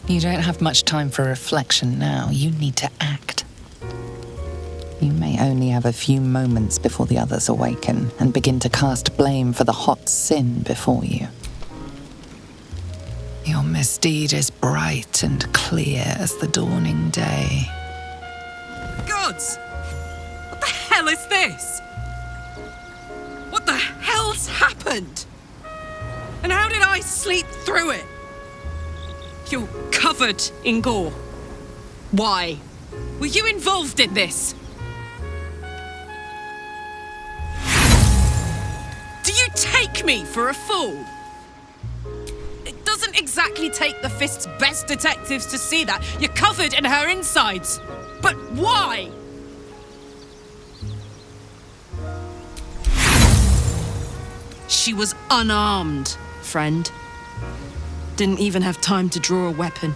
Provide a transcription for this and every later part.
You don't have much time for reflection now. You need to act. You may only have a few moments before the others awaken and begin to cast blame for the hot sin before you. Your misdeed is bright and clear as the dawning day. Gods! What the hell is this? What the hell's happened? And how did I sleep through it? You're covered in gore. Why? Were you involved in this? Do you take me for a fool? It doesn't exactly take the Fist's best detectives to see that. You're covered in her insides. But why? She was unarmed, friend. Didn't even have time to draw a weapon.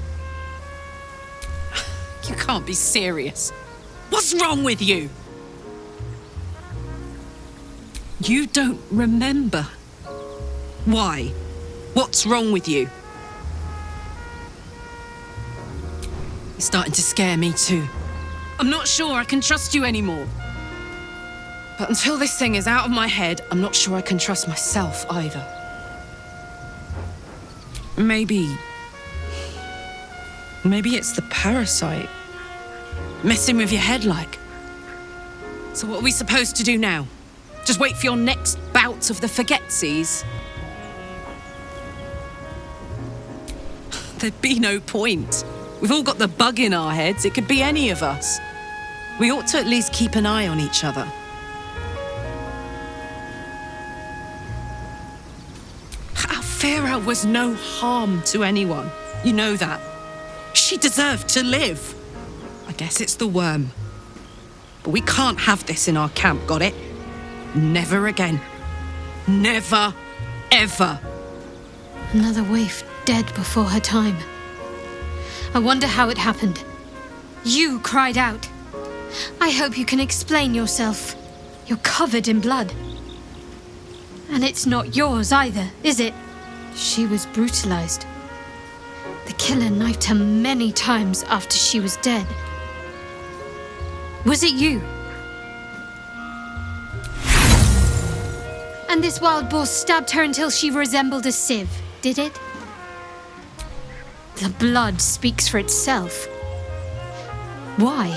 You can't be serious. What's wrong with you? You don't remember. Why? What's wrong with you? You're starting to scare me too. I'm not sure I can trust you anymore. But until this thing is out of my head, I'm not sure I can trust myself either. Maybe it's the parasite. Messing with your head like. So what are we supposed to do now? Just wait for your next bout of the forgetsies? There'd be no point. We've all got the bug in our heads. It could be any of us. We ought to at least keep an eye on each other. Alfira was no harm to anyone. You know that. She deserved to live. I guess it's the worm. But we can't have this in our camp, got it? Never again. Never, ever. Another waif dead before her time. I wonder how it happened. You cried out. I hope you can explain yourself. You're covered in blood. And it's not yours either, is it? She was brutalized. The killer knifed her many times after she was dead. Was it you? And this wild boar stabbed her until she resembled a sieve, did it? The blood speaks for itself. Why?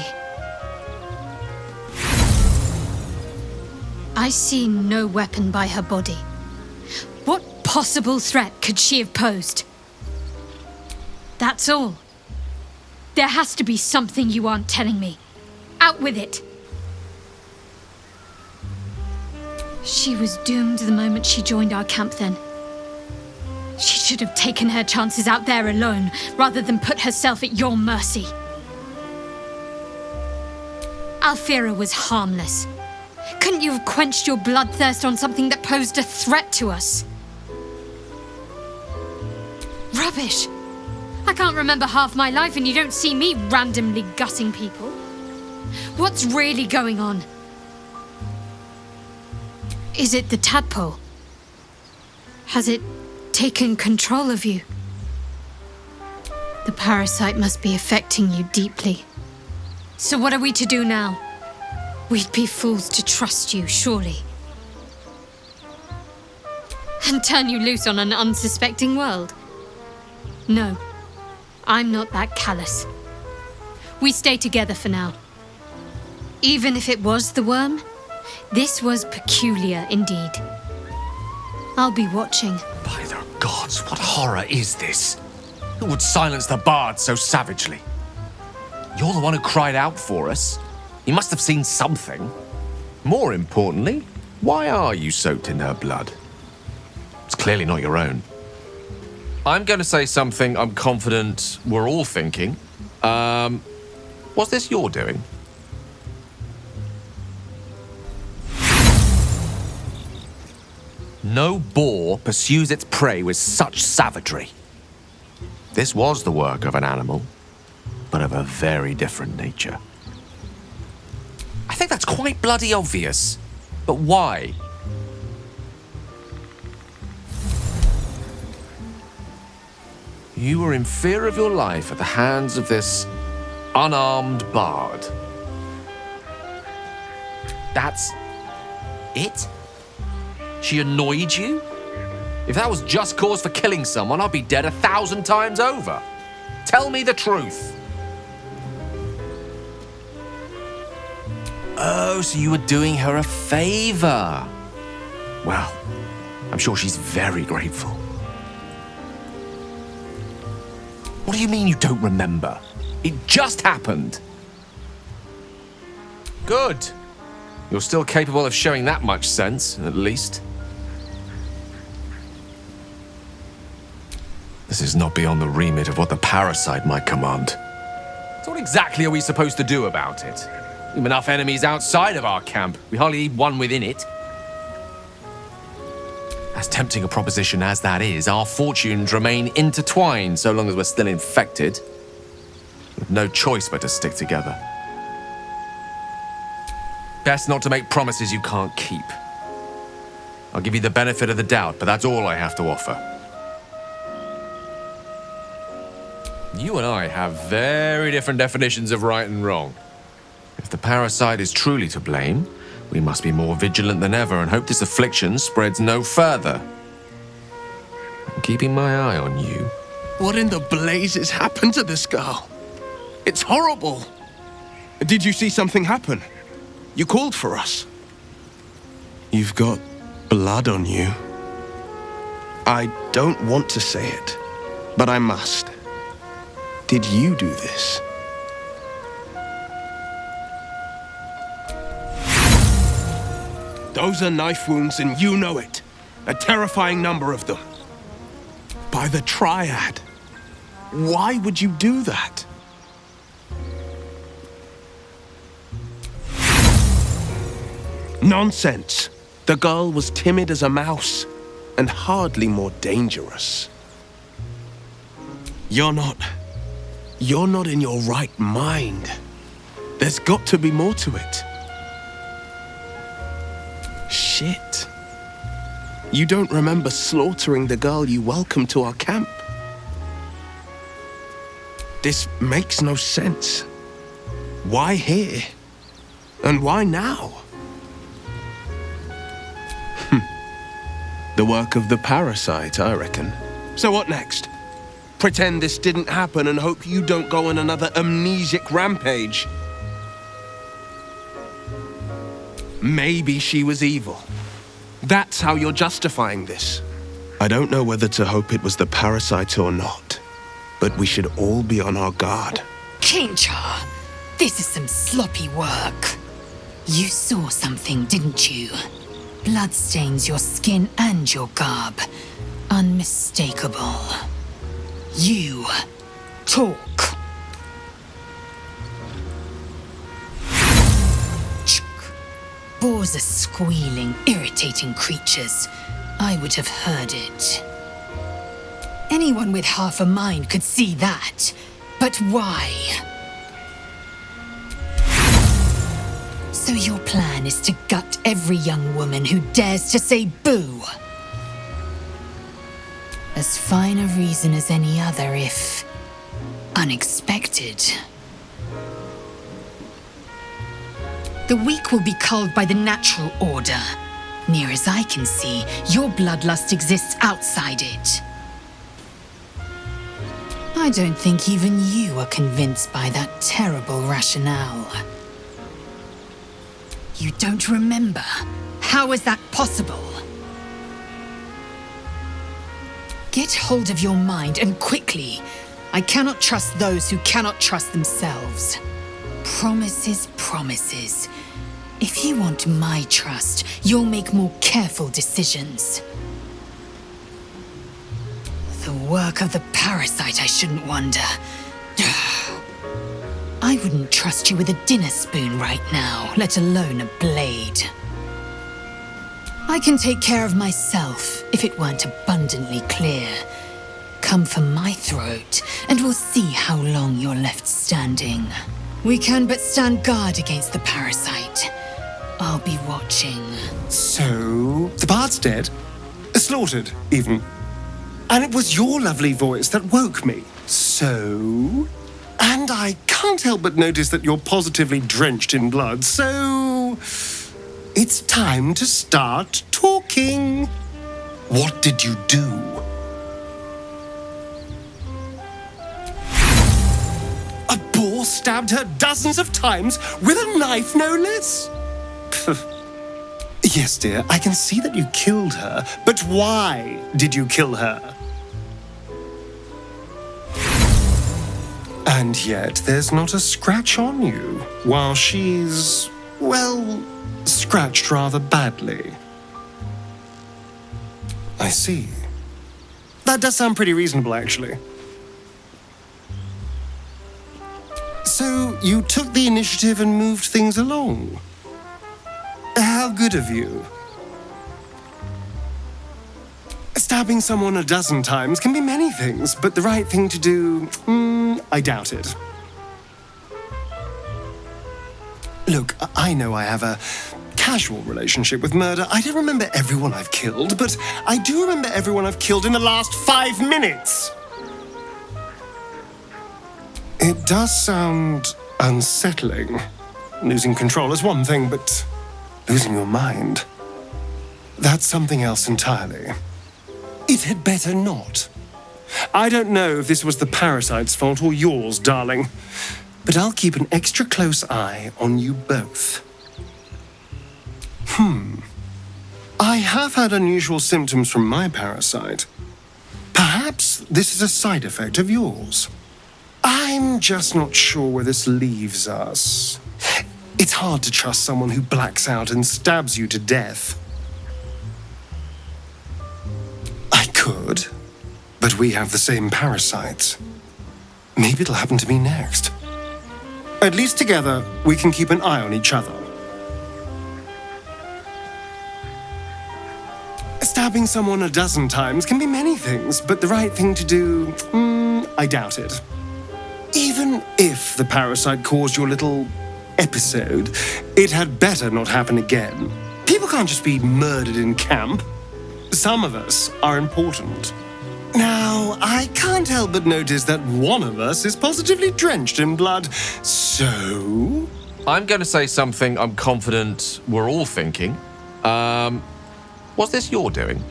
I see no weapon by her body. What possible threat could she have posed? That's all. There has to be something you aren't telling me. Out with it! She was doomed the moment she joined our camp then. She should have taken her chances out there alone, rather than put herself at your mercy. Alfira was harmless. Couldn't you have quenched your bloodthirst on something that posed a threat to us? Rubbish! I can't remember half my life and you don't see me randomly gutting people. What's really going on? Is it the tadpole? Has it taken control of you? The parasite must be affecting you deeply. So what are we to do now? We'd be fools to trust you, surely. And turn you loose on an unsuspecting world? No, I'm not that callous. We stay together for now. Even if it was the worm, this was peculiar indeed. I'll be watching. By the gods, what horror is this? Who would silence the bard so savagely? You're the one who cried out for us. You must have seen something. More importantly, why are you soaked in her blood? It's clearly not your own. I'm going to say something I'm confident we're all thinking. Was this your doing? No boar pursues its prey with such savagery. This was the work of an animal, but of a very different nature. I think that's quite bloody obvious. But why? You were in fear of your life at the hands of this unarmed bard. That's it? She annoyed you? If that was just cause for killing someone, I'd be dead 1,000 times over. Tell me the truth. Oh, so you were doing her a favor. Well, I'm sure she's very grateful. What do you mean you don't remember? It just happened. Good. You're still capable of showing that much sense, at least. This is not beyond the remit of what the parasite might command. So what exactly are we supposed to do about it? We have enough enemies outside of our camp. We hardly need one within it. As tempting a proposition as that is, our fortunes remain intertwined so long as we're still infected. With no choice but to stick together. Best not to make promises you can't keep. I'll give you the benefit of the doubt, but that's all I have to offer. You and I have very different definitions of right and wrong. If the parasite is truly to blame, we must be more vigilant than ever and hope this affliction spreads no further. I'm keeping my eye on you. What in the blazes happened to this girl? It's horrible. Did you see something happen? You called for us. You've got blood on you. I don't want to say it, but I must. Did you do this? Those are knife wounds and you know it. A terrifying number of them. By the Triad. Why would you do that? Nonsense. The girl was timid as a mouse and hardly more dangerous. You're not in your right mind. There's got to be more to it. Shit. You don't remember slaughtering the girl you welcomed to our camp? This makes no sense. Why here? And why now? The work of the parasite, I reckon. So what next? Pretend this didn't happen and hope you don't go on another amnesic rampage. Maybe she was evil. That's how you're justifying this. I don't know whether to hope it was the parasite or not, but we should all be on our guard. Kinchar, this is some sloppy work. You saw something, didn't you? Blood stains your skin and your garb. Unmistakable. You talk. Boars are squealing, irritating creatures. I would have heard it. Anyone with half a mind could see that. But why? So your plan is to gut every young woman who dares to say boo? As fine a reason as any other, if unexpected. The weak will be culled by the natural order. Near as I can see, your bloodlust exists outside it. I don't think even you are convinced by that terrible rationale. You don't remember? How is that possible? Get hold of your mind, and quickly. I cannot trust those who cannot trust themselves. Promises, promises. If you want my trust, you'll make more careful decisions. The work of the parasite, I shouldn't wonder. I wouldn't trust you with a dinner spoon right now, let alone a blade. I can take care of myself, if it weren't abundantly clear. Come for my throat, and we'll see how long you're left standing. We can but stand guard against the parasite. I'll be watching. So, the bard's dead? Slaughtered, even? And it was your lovely voice that woke me. So? And I can't help but notice that you're positively drenched in blood, so... It's time to start talking. What did you do? A boar stabbed her dozens of times with a knife, no less? Yes, dear, I can see that you killed her, but why did you kill her? And yet there's not a scratch on you, while she's, well, scratched rather badly. I see. That does sound pretty reasonable, actually. So, you took the initiative and moved things along. How good of you. Stabbing someone a dozen times can be many things, but the right thing to do, I doubt it. Look, I know I have a casual relationship with murder. I don't remember everyone I've killed, but I do remember everyone I've killed in the last 5 minutes. It does sound unsettling. Losing control is one thing, but losing your mind, that's something else entirely. It had better not. I don't know if this was the parasite's fault or yours, darling, but I'll keep an extra close eye on you both. I have had unusual symptoms from my parasite. Perhaps this is a side effect of yours. I'm just not sure where this leaves us. It's hard to trust someone who blacks out and stabs you to death. I could, but we have the same parasites. Maybe it'll happen to me next. At least together, we can keep an eye on each other. Stabbing someone a dozen times can be many things, but the right thing to do, I doubt it. Even if the parasite caused your little episode, it had better not happen again. People can't just be murdered in camp. Some of us are important. Now, I can't help but notice that one of us is positively drenched in blood, so... I'm going to say something I'm confident we're all thinking. Was this your doing?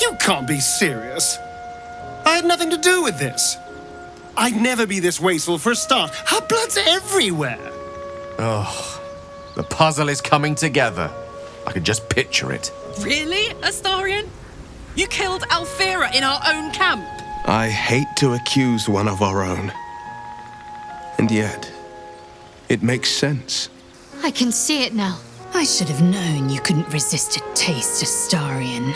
You can't be serious. I had nothing to do with this. I'd never be this wasteful for a start. Her blood's everywhere. The puzzle is coming together. I can just picture it. Really, Astarion? You killed Alfira in our own camp? I hate to accuse one of our own. And yet, it makes sense. I can see it now. I should have known you couldn't resist a taste, Astarion.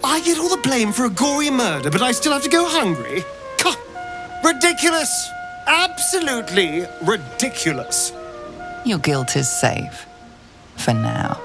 I get all the blame for a gory murder, but I still have to go hungry? Ridiculous! Absolutely ridiculous! Your guilt is safe. For now.